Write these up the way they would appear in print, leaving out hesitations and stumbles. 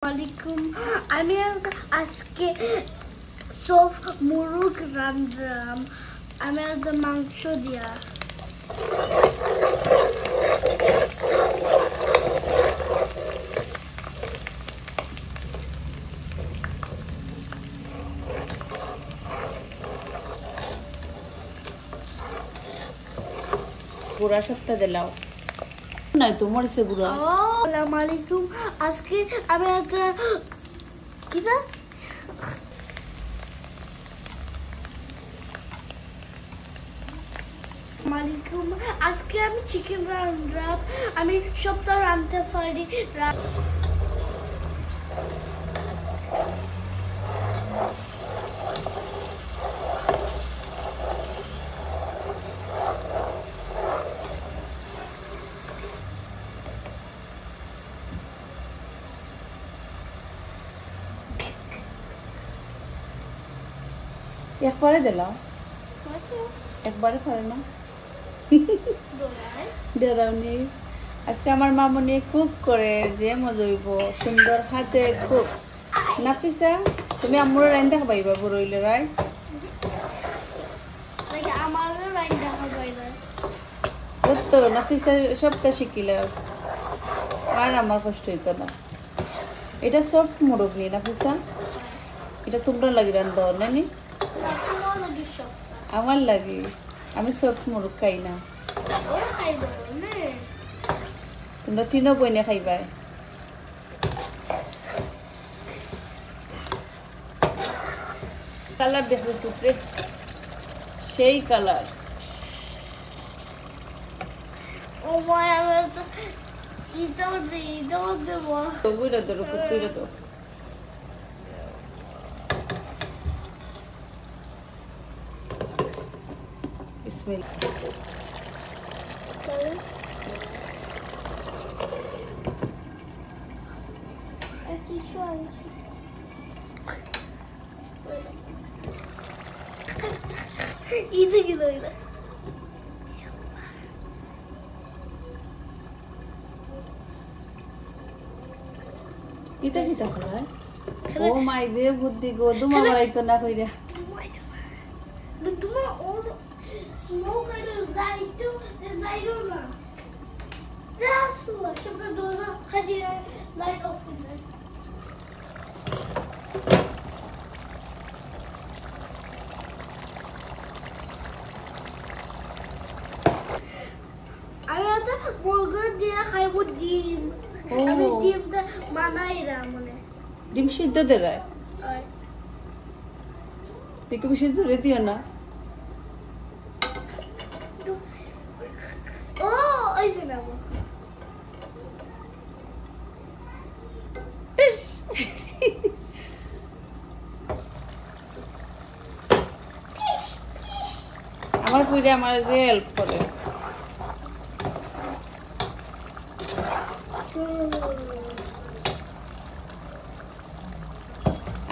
আলাইকুম আমি আজকে সব মুরগ রান্নাম আমি আজকে মাংস দিয়া পুরা সপ্তাহ দিলাও নাই তো মরেছে পুরা। আসসালামু আলাইকুম আজকে আমি একটা কিটা মালিকুম আজকে আমি চিকেন রান্নাম আমি সপ্তাহ রাঁধতে পারি একবারে দিলাও একবারে পারে না ডরাওনি আজকে আমার মামনি কুক করে যে মজা হইব সুন্দর হাতে কুক নাফিসা তুমি আম্মুর রাইন্দা খাবাইবা বড়ইলে রাই তো নাফিসা সবটা শিখিলে আর আমার কষ্ট হইতো না এটা সফট মোরগ নি নাফিসা এটা তোমরা লাগি রান্না নানি আমার লাগে আমি সফট মোরগ খাই না তোমরা তিনও বইনে খাইবা কালার দেখো টুকরে সেই কালার ও মায়া আমি তো ইতাও দেব তো বুইরা ধরো বুইরা তো বিসমিল্লাহ itu gitu gitu এটা কি তাহলে ও মাই যে বুদ্ধি গো দুমা বাড়াইতো না কইরা তোমার ওর স্মোক আর যাইতো যাইরো না that's what সবটা দোজা খালি লাইট অফ করে আলাদা মুরগি দিয়ে খাইবো ডিম আমি ডিমটা বানাইরা মানে ডিম সিদ্ধ দেয় দেখে বেশি জোরে দিও না ও ওই যে না আমার পুইরা আমার যে হেল্প করে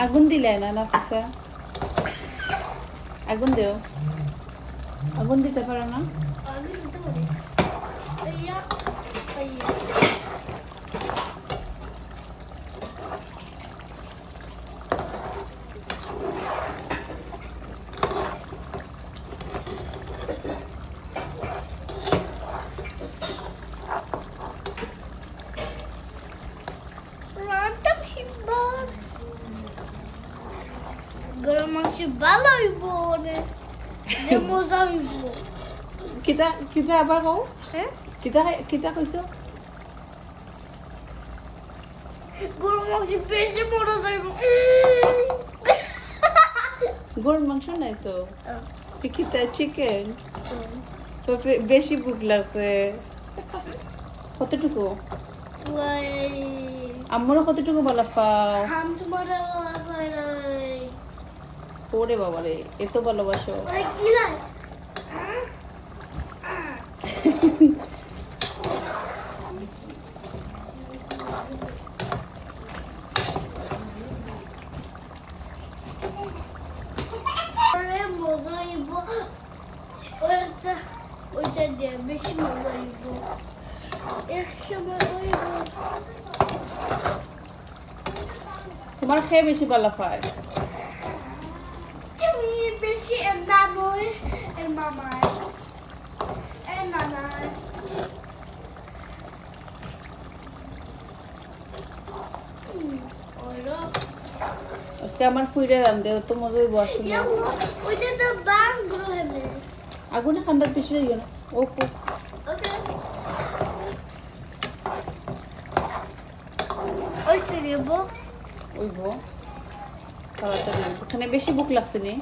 আগুন দিলে না নাফিসা আগুন দেও আগুন দিতে পারো না আমি দিতে পারি আইয়া আইয়া গরম মাংস ভালো হইব মজা হইব কিতা কিতা আবার কও হ্যাঁ কিতা কিতা কইছো গরম মাংস বেশি মজা হইব গরুর মাংস নাই তো কিতা চিকেন তো বেশি ভুক লাগছে কতটুকু আম্মুরও কতটুকু বলা পাও হাম তোমার ওরে বাবা রে এত ভালোবাসো কি লাগে মজা হইব ওইটা দিয়ে বেশি মজা হইব একসময় হইব তোমার খেয়ে বেশি ভালো পায় তুমি বেশি নানুর এর মামার এর নানার আজকে আমার ফুইরে রান্ধে তো মজা হইব আসলে ওইটা তো বাংলো হবে আগুনে খান্দার পিছিয়ে যাইও না ওপো ওকে ওই সিরিবো ওইব তাড়াতাড়ি ওখানে বেশি ভুক লাগছে নি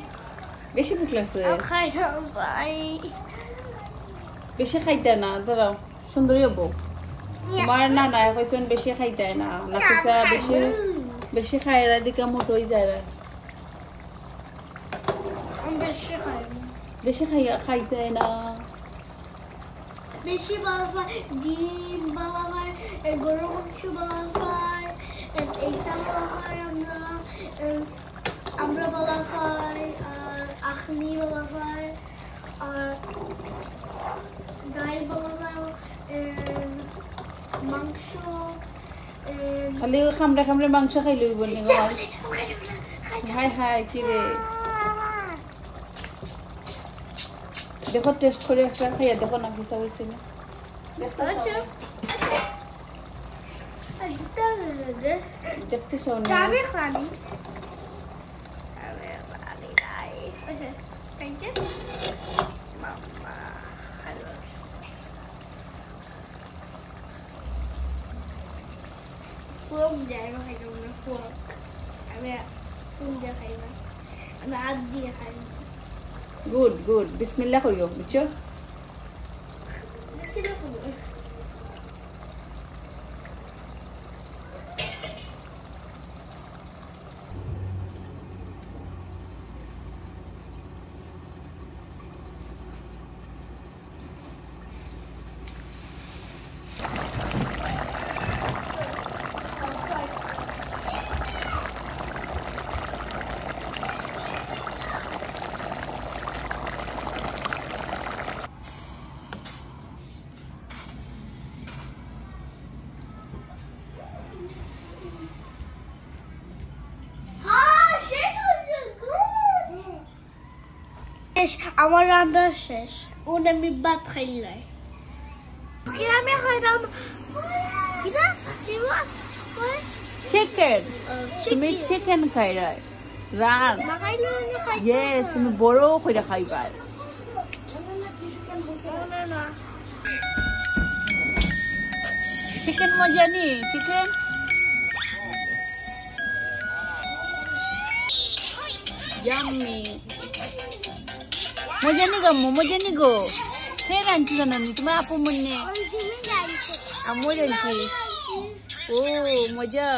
বেশি ভুক লাগছে খাই ভাই বেশি খাইতে না দাঁড়াও সুন্দরী হবো তোমার না না কইছেন বেশি খাইতে না নাফিসা বেশি বেশি খাইরা দিকে মোট হয়ে যায় রে বেশি খাইতে না বেশি ভালো পাই ডিম ভালো পাই গরু মাংস ভালো পাই এইসা ভালো পাই আমরা ভালো পাই আর আখনি ভালো পাই আর ডাল ভালো পাই মাংস খালি খামড়ে খামড়ে মাংস খাই লইব নি হাই হাই কি রে দেখো টেস্ট করে একটা খাইয়া দেখো না কিসা হয়েছে না দেখতে চাও না আমি খালি আমি নাই আচ্ছা থ্যাংক ইউ মাম্মা হ্যালো ফোম জায়গা খাইলাম না ফোম আমি ফোম দিয়ে খাই না আমি হাত দিয়ে খাই না গুড গুড বিসমিল্লাহ কইও বুঝছো আমার রান্না শেষ ওনে আমি ভাত খাইলাই আমি খাইলাম চিকেন তুমি চিকেন খাইরা রান ইয়েস তুমি বড় কইরা খাইবার চিকেন মজা নি চিকেন ইয়াম্মি মজা নি গো কে রাঁধছি জানি তোমার আপু মনে আমু রাঁধছি ও মজা